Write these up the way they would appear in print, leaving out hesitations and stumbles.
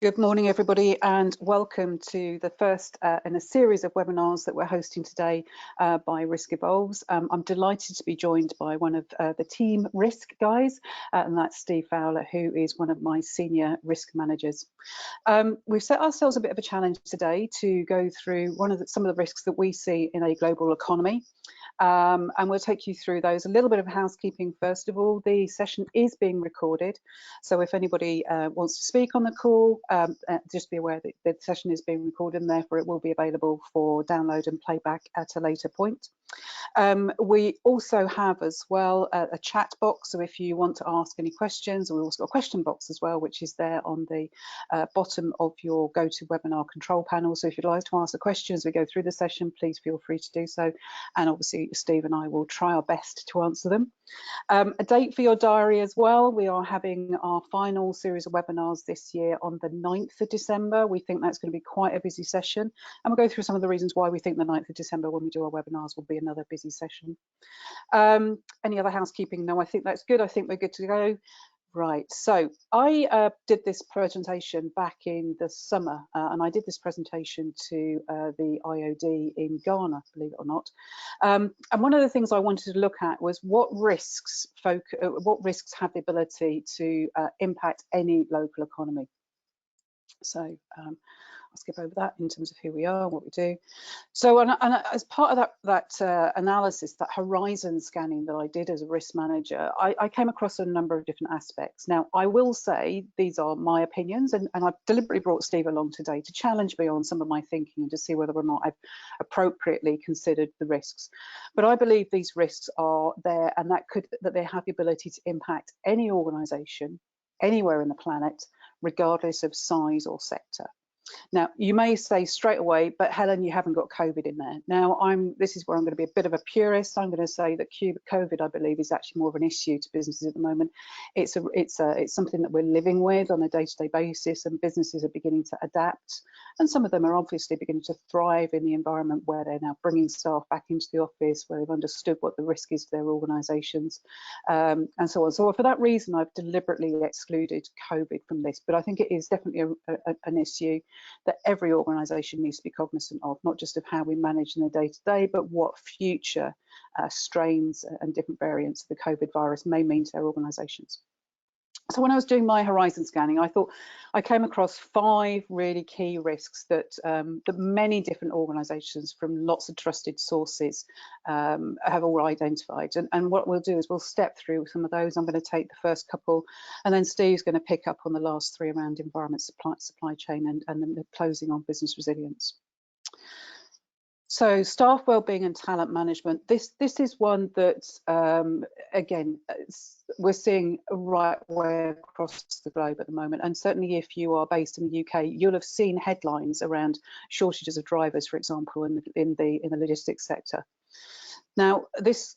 Good morning, everybody, and welcome to the first in a series of webinars that we're hosting today by Risk Evolves. I'm delighted to be joined by one of the team risk guys, and that's Steve Fowler, who is one of my senior risk managers. We've set ourselves a bit of a challenge today to go through some of the risks that we see in a global economy. And we'll take you through those. A little bit of housekeeping first of all. The session is being recorded, so if anybody wants to speak on the call, just be aware that the session is being recorded and therefore it will be available for download and playback at a later point. We also have as well a chat box, so if you want to ask any questions, we've also got a question box as well, which is there on the bottom of your GoToWebinar control panel. So if you'd like to ask a question as we go through the session, please feel free to do so, and obviously Steve and I will try our best to answer them. A date for your diary as well. We are having our final series of webinars this year on the 9th of December. We think that's going to be quite a busy session, and we'll go through some of the reasons why we think the 9th of December, when we do our webinars, will be another busy session. Any other housekeeping? No, I think that's good. I think we're good to go. Right, so I did this presentation back in the summer, and I did this presentation to the IOD in Ghana, believe it or not. And one of the things I wanted to look at was what risks have the ability to impact any local economy. So I'll skip over that in terms of who we are, what we do. So, and as part of that analysis, that horizon scanning that I did as a risk manager, I came across a number of different aspects. Now, I will say these are my opinions, and I've deliberately brought Steve along today to challenge me on some of my thinking and to see whether or not I've appropriately considered the risks. But I believe these risks are there, and that they have the ability to impact any organisation anywhere in the planet, regardless of size or sector. Now, you may say straight away, but Helen, you haven't got COVID in there. Now, this is where I'm going to be a bit of a purist. I'm going to say that COVID, I believe, is actually more of an issue to businesses at the moment. It's something that we're living with on a day-to-day basis, and businesses are beginning to adapt. And some of them are obviously beginning to thrive in the environment where they're now bringing staff back into the office, where they've understood what the risk is to their organisations, and so on. So for that reason, I've deliberately excluded COVID from this. But I think it is definitely an issue that every organisation needs to be cognizant of, not just of how we manage in the day-to-day, but what future strains and different variants of the COVID virus may mean to their organisations. So when I was doing my horizon scanning, I came across 5 really key risks that many different organisations from lots of trusted sources have all identified. And what we'll do is we'll step through some of those. I'm going to take the first couple, and then Steve's going to pick up on the last 3 around environment, supply chain, and then the closing on business resilience. So staff wellbeing and talent management, this is one that, again, we're seeing right way across the globe at the moment. And certainly if you are based in the UK, you'll have seen headlines around shortages of drivers, for example, in the logistics sector. Now, these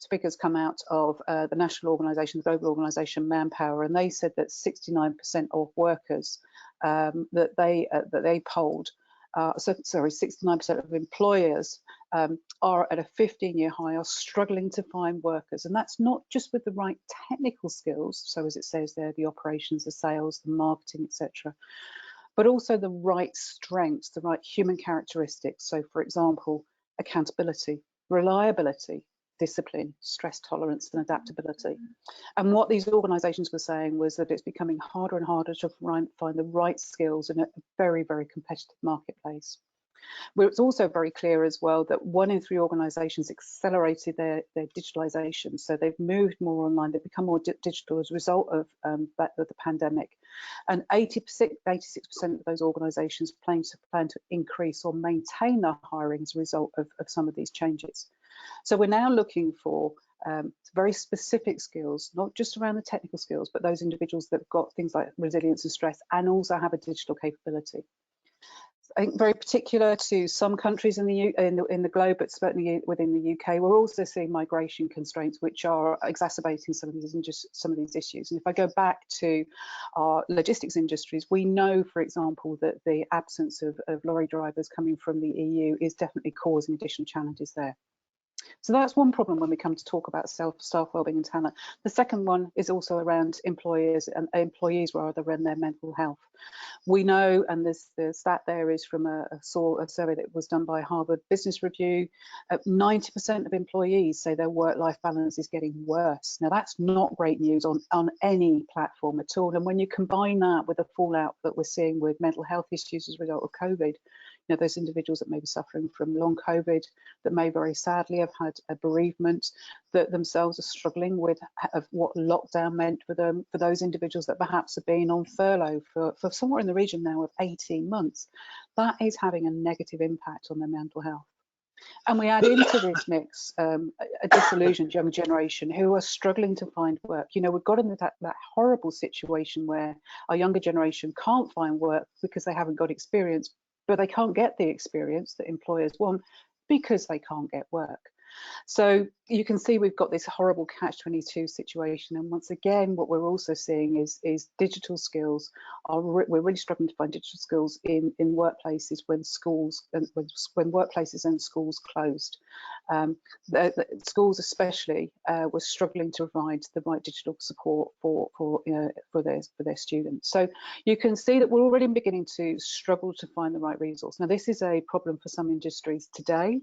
figures come out of the national organisation, the global organisation Manpower, and they said that 69% of workers that they polled, 69% of employers are at a 15-year high, are struggling to find workers. And that's not just with the right technical skills, so as it says there, the operations, the sales, the marketing, etc., but also the right strengths, the right human characteristics. So, for example, accountability, reliability, discipline, stress tolerance, and adaptability. And what these organisations were saying was that it's becoming harder and harder to find the right skills in a very, very competitive marketplace. Where it's also very clear as well that 1 in 3 organisations accelerated their digitalisation. So they've moved more online, they've become more digital as a result of the pandemic. And 86% of those organisations plan to increase or maintain their hiring as a result of some of these changes. So we're now looking for very specific skills, not just around the technical skills, but those individuals that have got things like resilience and stress and also have a digital capability. I think very particular to some countries in the globe, but certainly within the UK, we're also seeing migration constraints, which are exacerbating some of these issues. And if I go back to our logistics industries, we know, for example, that the absence of lorry drivers coming from the EU is definitely causing additional challenges there. So that's one problem when we come to talk about staff wellbeing and talent. The second one is also around employees rather than their mental health. We know, and the stat there is from a survey that was done by Harvard Business Review, 90% of employees say their work-life balance is getting worse. Now, that's not great news on any platform at all. And when you combine that with the fallout that we're seeing with mental health issues as a result of COVID, you know, those individuals that may be suffering from long COVID, that may very sadly have had a bereavement, that themselves are struggling with what lockdown meant for them, for those individuals that perhaps have been on furlough for somewhere in the region now of 18 months, that is having a negative impact on their mental health. And we add into this mix a disillusioned young generation who are struggling to find work. You know, we've got into that horrible situation where our younger generation can't find work because they haven't got experience, but they can't get the experience that employers want because they can't get work. So you can see we've got this horrible catch-22 situation, and once again what we're also seeing is digital skills we're really struggling to find digital skills in workplaces when schools and when workplaces and schools closed. The schools especially were struggling to provide the right digital support for their students. So you can see that we're already beginning to struggle to find the right resource. Now, this is a problem for some industries today,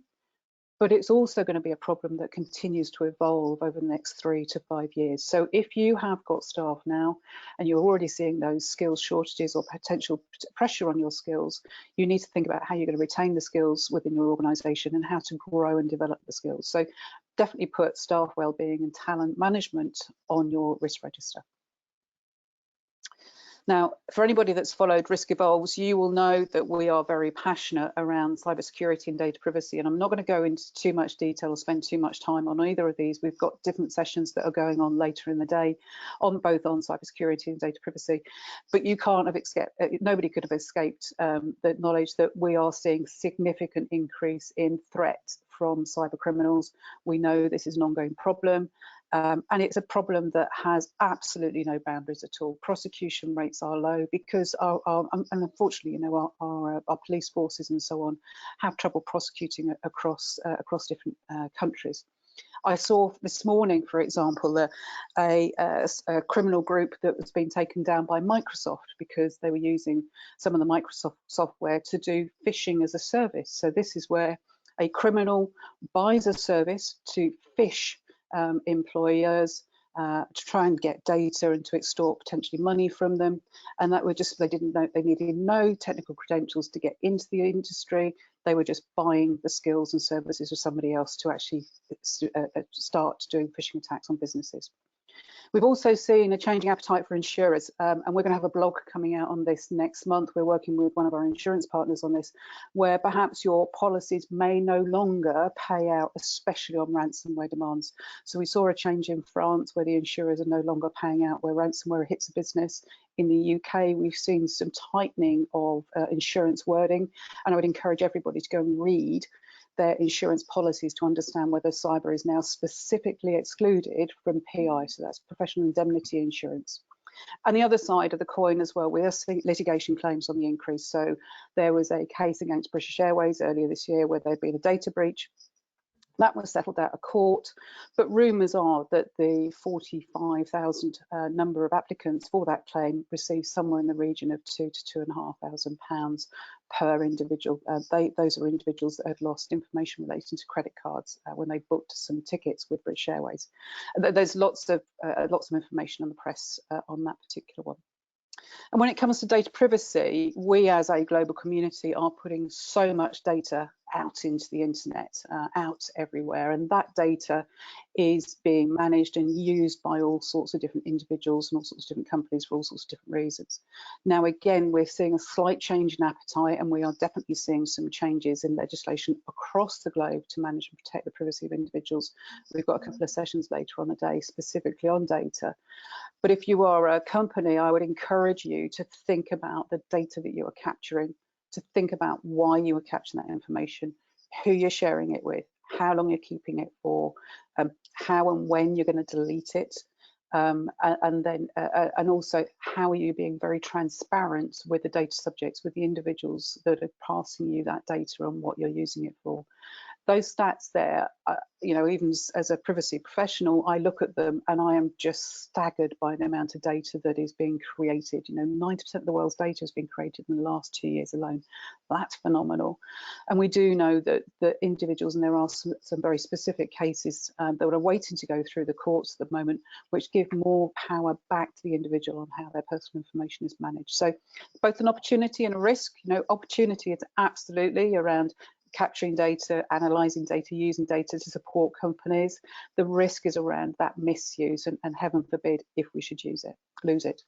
but it's also going to be a problem that continues to evolve over the next 3 to 5 years. So if you have got staff now and you're already seeing those skills shortages or potential pressure on your skills, you need to think about how you're going to retain the skills within your organisation and how to grow and develop the skills. So definitely put staff wellbeing and talent management on your risk register. Now, for anybody that's followed Risk Evolves, you will know that we are very passionate around cybersecurity and data privacy. And I'm not going to go into too much detail or spend too much time on either of these. We've got different sessions that are going on later in the day on both on cybersecurity and data privacy. But you can't have escaped, nobody could have escaped the knowledge that we are seeing significant increase in threat from cyber criminals. We know this is an ongoing problem. And it's a problem that has absolutely no boundaries at all. Prosecution rates are low because and unfortunately, you know, our police forces and so on have trouble prosecuting across different countries. I saw this morning, for example, a criminal group that was being taken down by Microsoft because they were using some of the Microsoft software to do phishing as a service. So this is where a criminal buys a service to phish employers to try and get data and to extort potentially money from them, and that were just, they didn't know, they needed no technical credentials to get into the industry. They were just buying the skills and services of somebody else to actually start doing phishing attacks on businesses. We've also seen a changing appetite for insurers, and we're going to have a blog coming out on this next month. We're working with one of our insurance partners on this, where perhaps your policies may no longer pay out, especially on ransomware demands. So we saw a change in France where the insurers are no longer paying out where ransomware hits a business. In the UK, we've seen some tightening of insurance wording, and I would encourage everybody to go and read their insurance policies to understand whether cyber is now specifically excluded from PI, so that's professional indemnity insurance. And the other side of the coin as well, we are seeing litigation claims on the increase. So there was a case against British Airways earlier this year where there'd been a data breach. That was settled out of court, but rumours are that the 45,000 number of applicants for that claim received somewhere in the region of £2,000 to £2,500 per individual. Those are individuals that had lost information relating to credit cards when they booked some tickets with British Airways. There's lots of information on the press on that particular one. And when it comes to data privacy, we as a global community are putting so much data out into the internet, out everywhere, and that data is being managed and used by all sorts of different individuals and all sorts of different companies for all sorts of different reasons. Now, again, we're seeing a slight change in appetite, and we are definitely seeing some changes in legislation across the globe to manage and protect the privacy of individuals. We've got a couple of sessions later on the day specifically on data. But if you are a company, I would encourage you to think about the data that you are capturing, to think about why you are capturing that information, who you're sharing it with, how long you're keeping it for, how and when you're going to delete it, and also how are you being very transparent with the data subjects, with the individuals that are passing you that data and what you're using it for. those stats there, you know, even as a privacy professional, I look at them and I am just staggered by the amount of data that is being created. You know, 90% of the world's data has been created in the last 2 years alone. That's phenomenal. And we do know that individuals, and there are some very specific cases that are waiting to go through the courts at the moment, which give more power back to the individual on how their personal information is managed. So both an opportunity and a risk. You know, opportunity is absolutely around capturing data, analysing data, using data to support companies. The risk is around that misuse, and heaven forbid if we should lose it.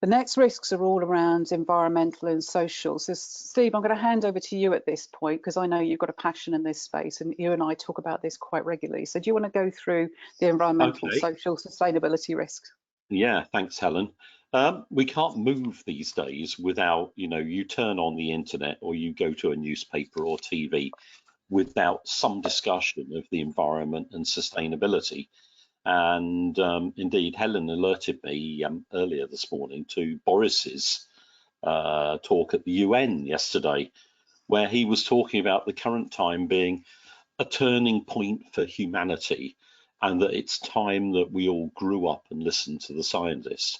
The next risks are all around environmental and social. So Steve, I'm going to hand over to you at this point, because I know you've got a passion in this space and you and I talk about this quite regularly. So do you want to go through the environmental, social, sustainability risks? Yeah, thanks, Helen. We can't move these days without, you know, you turn on the internet or you go to a newspaper or TV without some discussion of the environment and sustainability. And indeed, Helen alerted me earlier this morning to Boris's talk at the UN yesterday, where he was talking about the current time being a turning point for humanity, and that it's time that we all grew up and listened to the scientists.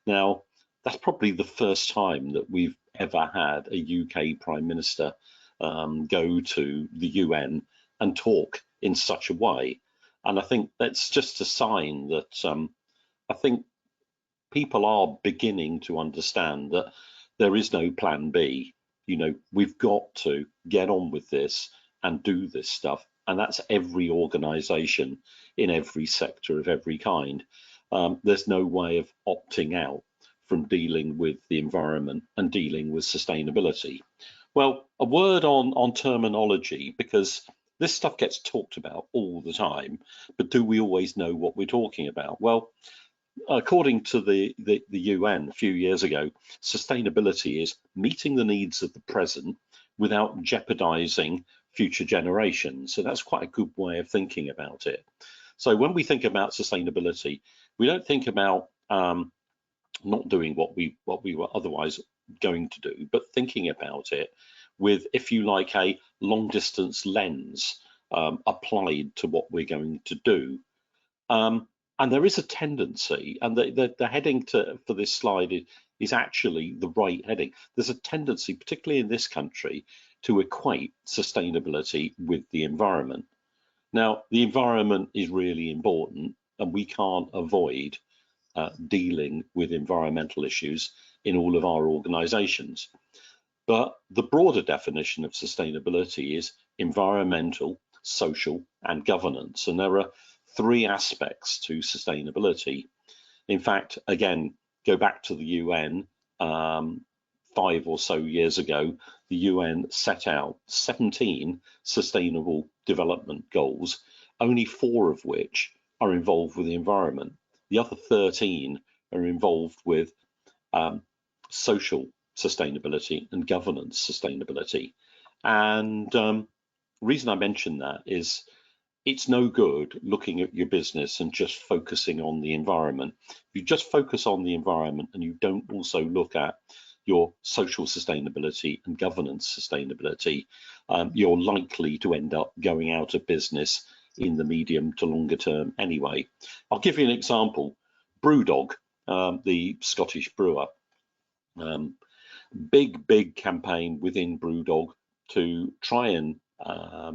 Now, that's probably the first time that we've ever had a UK Prime Minister go to the UN and talk in such a way. And I think that's just a sign that I think people are beginning to understand that there is no plan B. You know, we've got to get on with this and do this stuff. And that's every organization in every sector of every kind. There's no way of opting out from dealing with the environment and dealing with sustainability. Well, a word on terminology, because this stuff gets talked about all the time, but do we always know what we're talking about? Well, according to the UN a few years ago, sustainability is meeting the needs of the present without jeopardizing future generations. So that's quite a good way of thinking about it. So when we think about sustainability, we don't think about not doing what we were otherwise going to do, but thinking about it with, if you like, a long distance lens applied to what we're going to do. And there is a tendency, and the heading for this slide is actually the right heading. There's a tendency, particularly in this country, to equate sustainability with the environment. Now, the environment is really important, and we can't avoid dealing with environmental issues in all of our organizations. But the broader definition of sustainability is environmental, social, and governance. And there are 3 aspects to sustainability. In fact, again, go back to the UN 5 or so years ago, the UN set out 17 sustainable development goals, only 4 of which are involved with the environment. The other 13 are involved with social sustainability and governance sustainability. And the reason I mention that is it's no good looking at your business and just focusing on the environment. If you just focus on the environment and you don't also look at your social sustainability and governance sustainability, you're likely to end up going out of business in the medium to longer term anyway. I'll give you an example. Brewdog, the Scottish brewer, big campaign within Brewdog to try and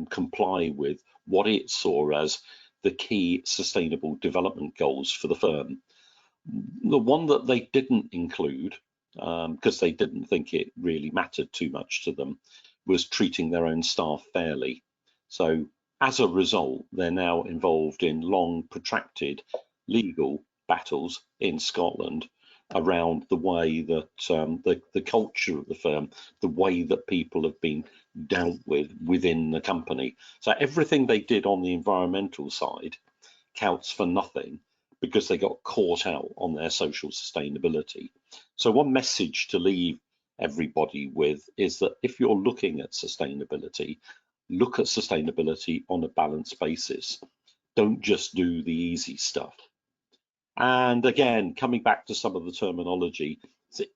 comply with what it saw as the key sustainable development goals for the firm. The one that they didn't include, because they didn't think it really mattered too much to them, was treating their own staff fairly. So as a result, they're now involved in long, protracted legal battles in Scotland around the way that the culture of the firm, the way that people have been dealt with within the company. So everything they did on the environmental side counts for nothing because they got caught out on their social sustainability. So one message to leave everybody with is that if you're looking at sustainability, look at sustainability on a balanced basis. Don't just do the easy stuff. And again, coming back to some of the terminology,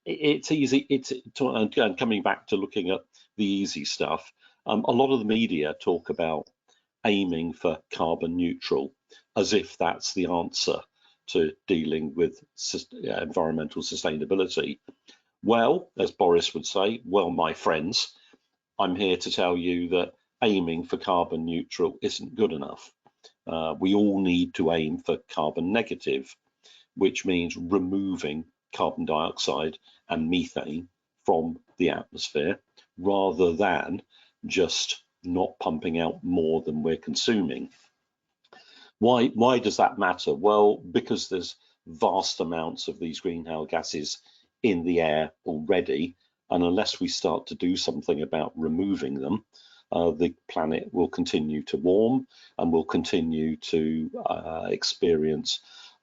it's easy. And coming back to looking at the easy stuff. A lot of the media talk about aiming for carbon neutral as if that's the answer to dealing with environmental sustainability. Well, as Boris would say, well, my friends, I'm here to tell you that aiming for carbon neutral isn't good enough. We all need to aim for carbon negative, which means removing carbon dioxide and methane from the atmosphere rather than just not pumping out more than we're consuming. Why does that matter? Well, because there's vast amounts of these greenhouse gases in the air already, and unless we start to do something about removing them, the planet will continue to warm and will continue to experience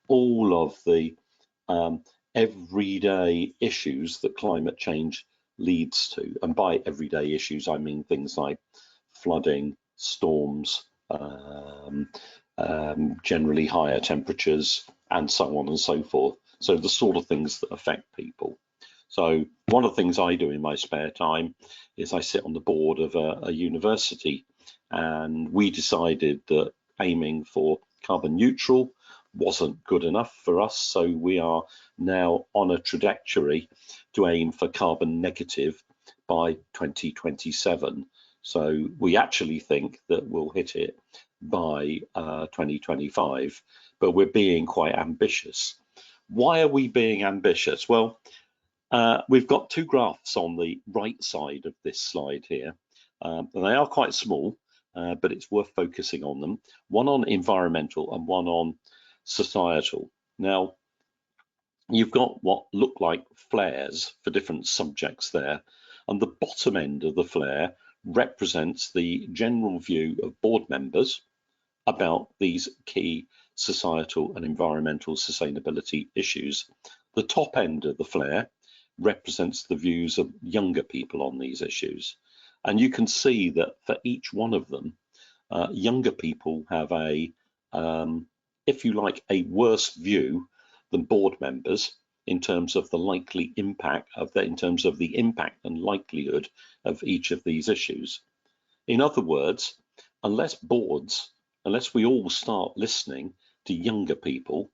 all of the everyday issues that climate change leads to. And by everyday issues, I mean things like flooding, storms, generally higher temperatures, and so on and so forth. So the sort of things that affect people. So one of the things I do in my spare time is I sit on the board of a university, and we decided that aiming for carbon neutral wasn't good enough for us. So we are now on a trajectory to aim for carbon negative by 2027. So we actually think that we'll hit it by 2025, but we're being quite ambitious. Why are we being ambitious? Well, we've got two graphs on the right side of this slide here. And they are quite small, but it's worth focusing on them. One on environmental and one on societal. Now, you've got what look like flares for different subjects there, and the bottom end of the flare represents the general view of board members about these key societal and environmental sustainability issues. The top end of the flare represents the views of younger people on these issues. And you can see that for each one of them, younger people have a, if you like, a worse view than board members in terms of the likely impact of that, in terms of the impact and likelihood of each of these issues. In other words, unless we all start listening to younger people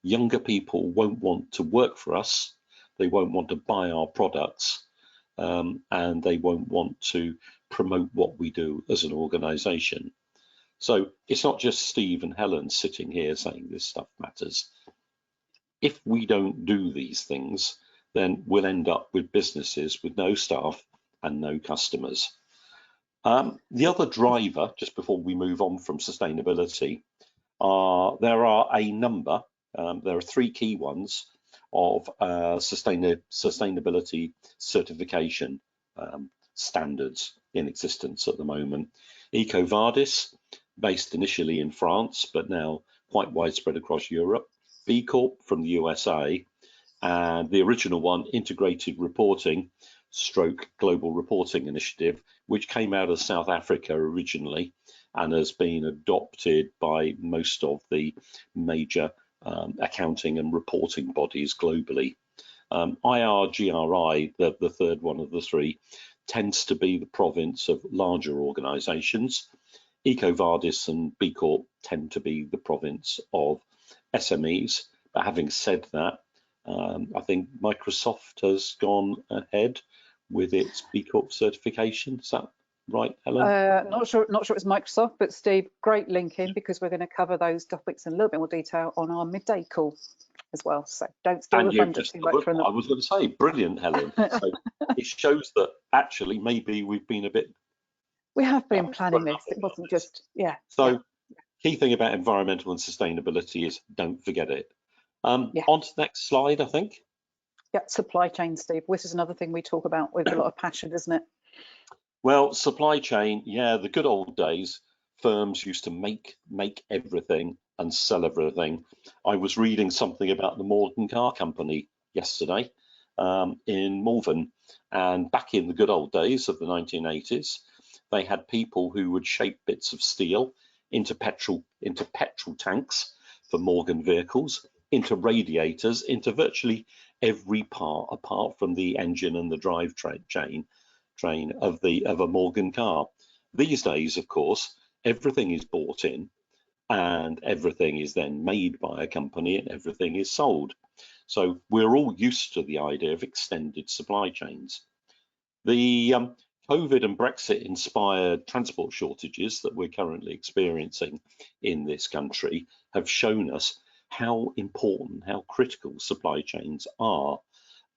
won't want to work for us, they won't want to buy our products, and they won't want to promote what we do as an organization. So it's not just Steve and Helen sitting here saying this stuff matters. If we don't do these things, then we'll end up with businesses with no staff and no customers. The other driver, just before we move on from sustainability, there are a number, there are three key ones of sustainability certification standards in existence at the moment. EcoVadis, based initially in France, but now quite widespread across Europe. B Corp from the USA, and the original one, Integrated Reporting / Global Reporting Initiative, which came out of South Africa originally and has been adopted by most of the major accounting and reporting bodies globally. IRGRI, the third one of the three, tends to be the province of larger organizations. EcoVadis and B Corp tend to be the province of SMEs. But having said that, I think Microsoft has gone ahead with its B Corp certification. Is that right, Helen? Not sure it's Microsoft, but Steve, great link in, because we're going to cover those topics in a little bit more detail on our midday call as well. So don't steal the thunder too much from them. I was going to say, brilliant, Helen. So it shows that actually maybe we've been a bit. We have been planning this. It wasn't just, yeah. So key thing about environmental and sustainability is don't forget it. On to the next slide, I think. Yeah, supply chain, Steve. This is another thing we talk about with a lot of passion, isn't it? Well, supply chain, yeah, the good old days, firms used to make everything and sell everything. I was reading something about the Morgan Car Company yesterday in Malvern, and back in the good old days of the 1980s, they had people who would shape bits of steel into petrol tanks for Morgan vehicles, into radiators, into virtually every part apart from the engine and the drive train of a Morgan car. These days, of course, everything is bought in and everything is then made by a company and everything is sold. So we're all used to the idea of extended supply chains. The COVID and Brexit inspired transport shortages that we're currently experiencing in this country have shown us how important, how critical supply chains are.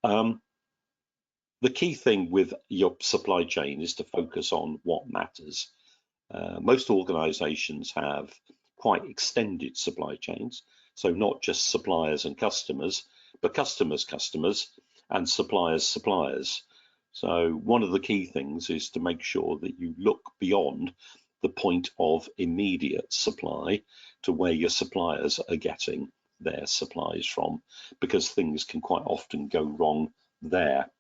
The key thing with your supply chain is to focus on what matters. Most organizations have quite extended supply chains, so not just suppliers and customers, but customers and suppliers. So one of the key things is to make sure that you look beyond the point of immediate supply to where your suppliers are getting their supplies from, because things can quite often go wrong there.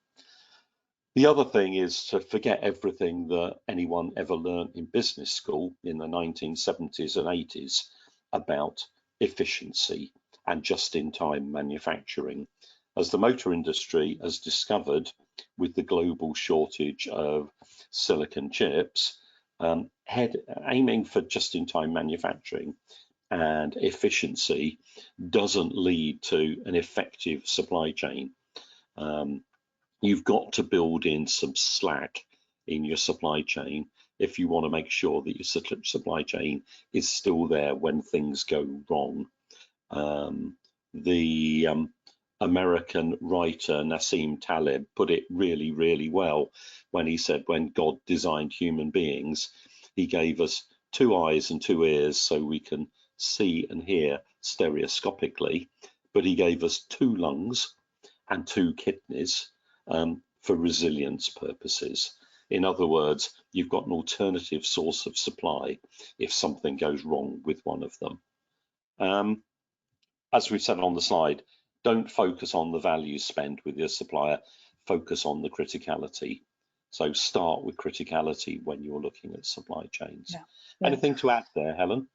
The other thing is to forget everything that anyone ever learned in business school in the 1970s and 80s about efficiency and just-in-time manufacturing. As the motor industry has discovered with the global shortage of silicon chips, aiming for just-in-time manufacturing and efficiency doesn't lead to an effective supply chain. You've got to build in some slack in your supply chain if you want to make sure that your supply chain is still there when things go wrong. The American writer Nassim Taleb put it really, really well when he said, when God designed human beings, he gave us 2 eyes and 2 ears so we can see and hear stereoscopically, but he gave us 2 lungs and 2 kidneys for resilience purposes. In other words, you've got an alternative source of supply if something goes wrong with one of them. As we said on the slide, don't focus on the value spent with your supplier, focus on the criticality. So start with criticality when you're looking at supply chains. Yeah. Anything to add there, Helen?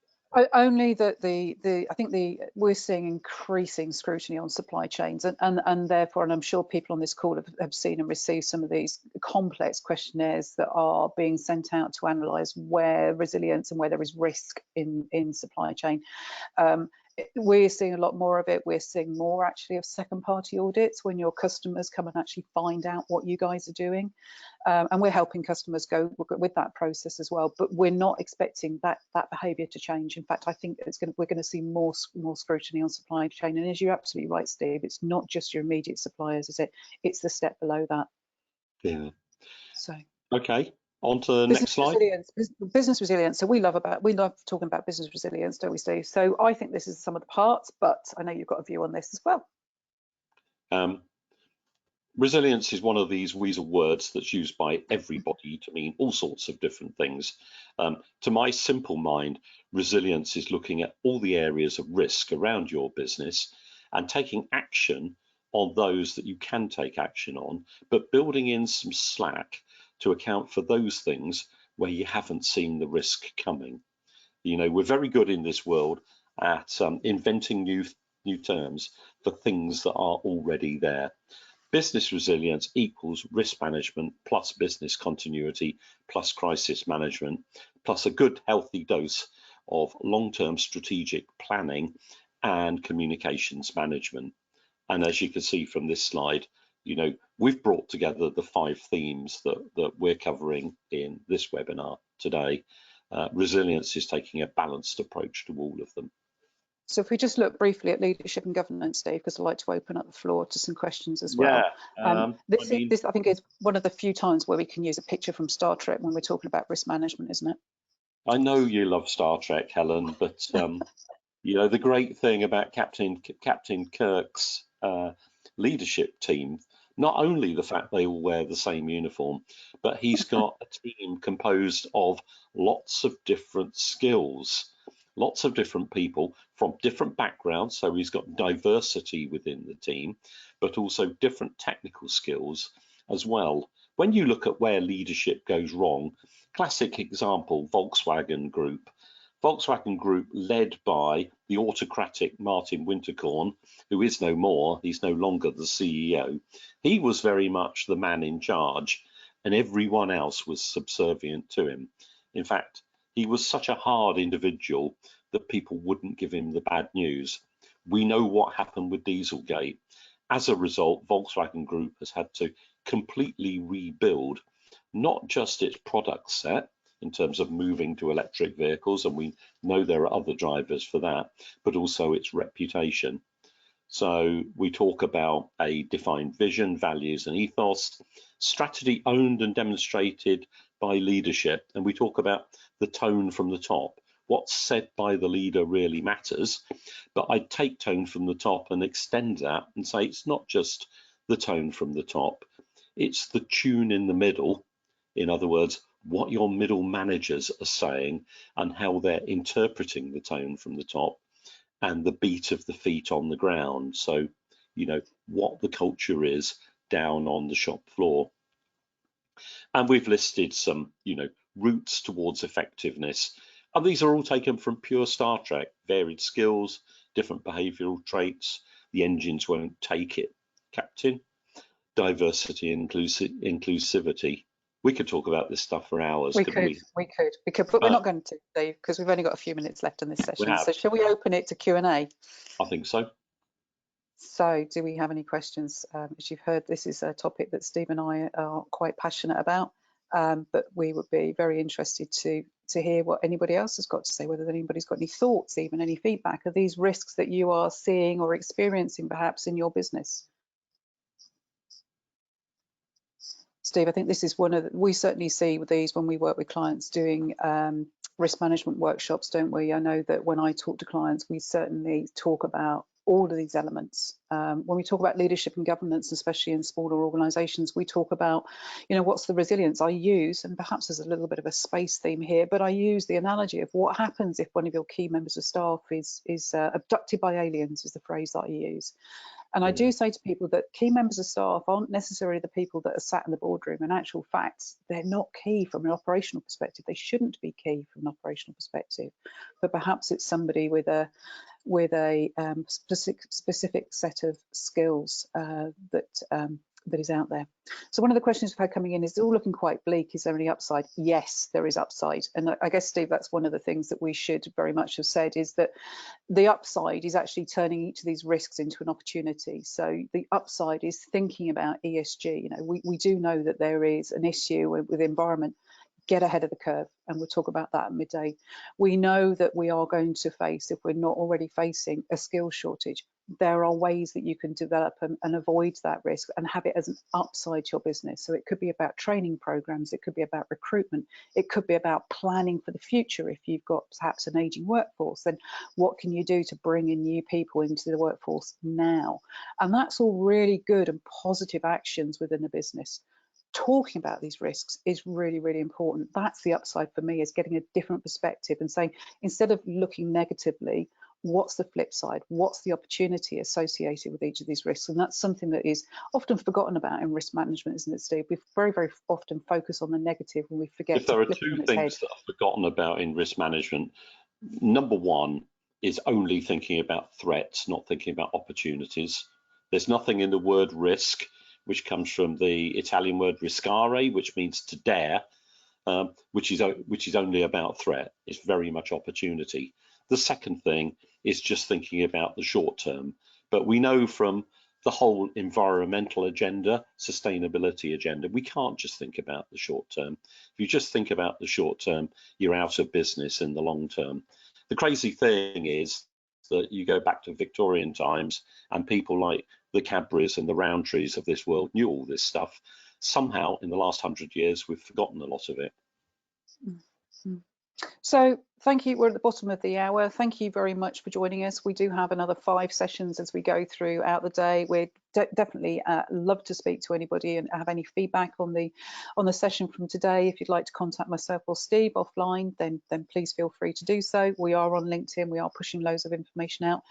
Only that I think we're seeing increasing scrutiny on supply chains, and therefore, and I'm sure people on this call have seen and received some of these complex questionnaires that are being sent out to analyse where resilience and where there is risk in supply chain. We're seeing a lot more of it. We're seeing more actually of second-party audits when your customers come and actually find out what you guys are doing, and we're helping customers go with that process as well. But we're not expecting that behaviour to change. In fact, I think we're going to see more scrutiny on supply chain. And as you're absolutely right, Steve, it's not just your immediate suppliers, is it? It's the step below that. Yeah. So. Okay. On to the next slide. Business resilience. So we love talking about business resilience, don't we, Steve? So I think this is some of the parts, but I know you've got a view on this as well. Resilience is one of these weasel words that's used by everybody to mean all sorts of different things. To my simple mind, resilience is looking at all the areas of risk around your business and taking action on those that you can take action on, but building in some slack to account for those things where you haven't seen the risk coming. You know, we're very good in this world at inventing new terms for things that are already there. Business resilience equals risk management plus business continuity plus crisis management plus a good healthy dose of long-term strategic planning and communications management. And as you can see from this slide, you know, we've brought together the 5 themes that we're covering in this webinar today. Resilience is taking a balanced approach to all of them. So if we just look briefly at leadership and governance, Dave, because I'd like to open up the floor to some questions as well. Yeah, this I think is one of the few times where we can use a picture from Star Trek when we're talking about risk management, isn't it? I know you love Star Trek, Helen, but you know, the great thing about Captain Kirk's leadership team, not only the fact they all wear the same uniform, but he's got a team composed of lots of different skills, lots of different people from different backgrounds. So he's got diversity within the team, but also different technical skills as well. When you look at where leadership goes wrong, classic example, Volkswagen Group. Volkswagen Group, led by the autocratic Martin Winterkorn, who is no more, he's no longer the CEO. He was very much the man in charge, and everyone else was subservient to him. In fact, he was such a hard individual that people wouldn't give him the bad news. We know what happened with Dieselgate. As a result, Volkswagen Group has had to completely rebuild not just its product set in terms of moving to electric vehicles, and we know there are other drivers for that, but also its reputation. So we talk about a defined vision, values and ethos, strategy owned and demonstrated by leadership, and we talk about the tone from the top. What's said by the leader really matters, but I take tone from the top and extend that and say it's not just the tone from the top, it's the tune in the middle. In other words, what your middle managers are saying and how they're interpreting the tone from the top, and the beat of the feet on the ground. So, you know, what the culture is down on the shop floor. And we've listed some, you know, routes towards effectiveness. And these are all taken from pure Star Trek: varied skills, different behavioral traits. The engines won't take it, Captain. Diversity and inclusivity. We could talk about this stuff for hours, couldn't we? We could, but we're not going to, Dave, because we've only got a few minutes left in this session. So shall we open it to Q&A? I think so. So do we have any questions? As you've heard, this is a topic that Steve and I are quite passionate about, but we would be very interested to hear what anybody else has got to say, whether anybody's got any thoughts, even any feedback of these risks that you are seeing or experiencing perhaps in your business. Steve, I think this is one of we certainly see with these when we work with clients doing risk management workshops, don't we? I know that when I talk to clients, we certainly talk about all of these elements. When we talk about leadership and governance, especially in smaller organisations, we talk about, you know, what's the resilience I use, and perhaps there's a little bit of a space theme here, but I use the analogy of what happens if one of your key members of staff is abducted by aliens, is the phrase that I use. And I do say to people that key members of staff aren't necessarily the people that are sat in the boardroom. In actual fact, they're not key from an operational perspective. They shouldn't be key from an operational perspective, but perhaps it's somebody with a specific set of skills that is out there. So one of the questions we've had coming in is all looking quite bleak. Is there any upside? Yes, there is upside. And I guess, Steve, that's one of the things that we should very much have said, is that the upside is actually turning each of these risks into an opportunity. So the upside is thinking about ESG. You know, we do know that there is an issue with environment. Get ahead of the curve, and we'll talk about that at midday. We know that we are going to face, if we're not already facing, a skills shortage. There are ways that you can develop and avoid that risk and have it as an upside to your business. So it could be about training programs, it could be about recruitment, it could be about planning for the future. If you've got perhaps an aging workforce, then what can you do to bring in new people into the workforce now? And that's all really good and positive actions within a business. Talking about these risks is really, really important. That's the upside for me, is getting a different perspective and saying, instead of looking negatively, what's the flip side? What's the opportunity associated with each of these risks? And that's something that is often forgotten about in risk management, isn't it, Steve? We very, very often focus on the negative when we forget. If there are two things that are forgotten about in risk management, number one is only thinking about threats, not thinking about opportunities. There's nothing in the word risk, which comes from the Italian word riscare, which means to dare, which is only about threat. It's very much opportunity. The second thing is just thinking about the short term. But we know from the whole environmental agenda, sustainability agenda, we can't just think about the short term. If you just think about the short term, you're out of business in the long term. The crazy thing is that you go back to Victorian times and people like the Cadburys and the Rowntrees of this world knew all this stuff. Somehow in the last 100 years, we've forgotten a lot of it. Mm-hmm. So thank you. We're at the bottom of the hour. Thank you very much for joining us. We do have another 5 sessions as we go throughout the day. We'd definitely love to speak to anybody and have any feedback on the session from today. If you'd like to contact myself or Steve offline, then please feel free to do so. We are on LinkedIn. We are pushing loads of information out.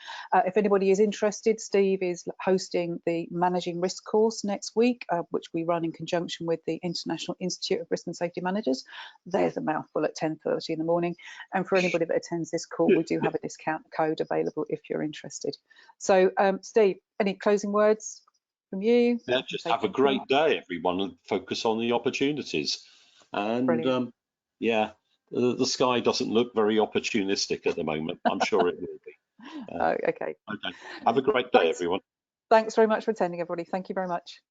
If anybody is interested, Steve is hosting the Managing Risk course next week, which we run in conjunction with the International Institute of Risk and Safety Managers. There's a mouthful at 10:30 in the morning. And for anybody that attends this call, we do have a discount code available if you're interested. So, Steve, any closing words from you? Yeah, just have a great day, everyone, and focus on the opportunities. And yeah, the sky doesn't look very opportunistic at the moment. I'm sure it will be. Oh, okay. Okay. Have a great day, Thanks. everyone. Thanks very much for attending, everybody. Thank you very much.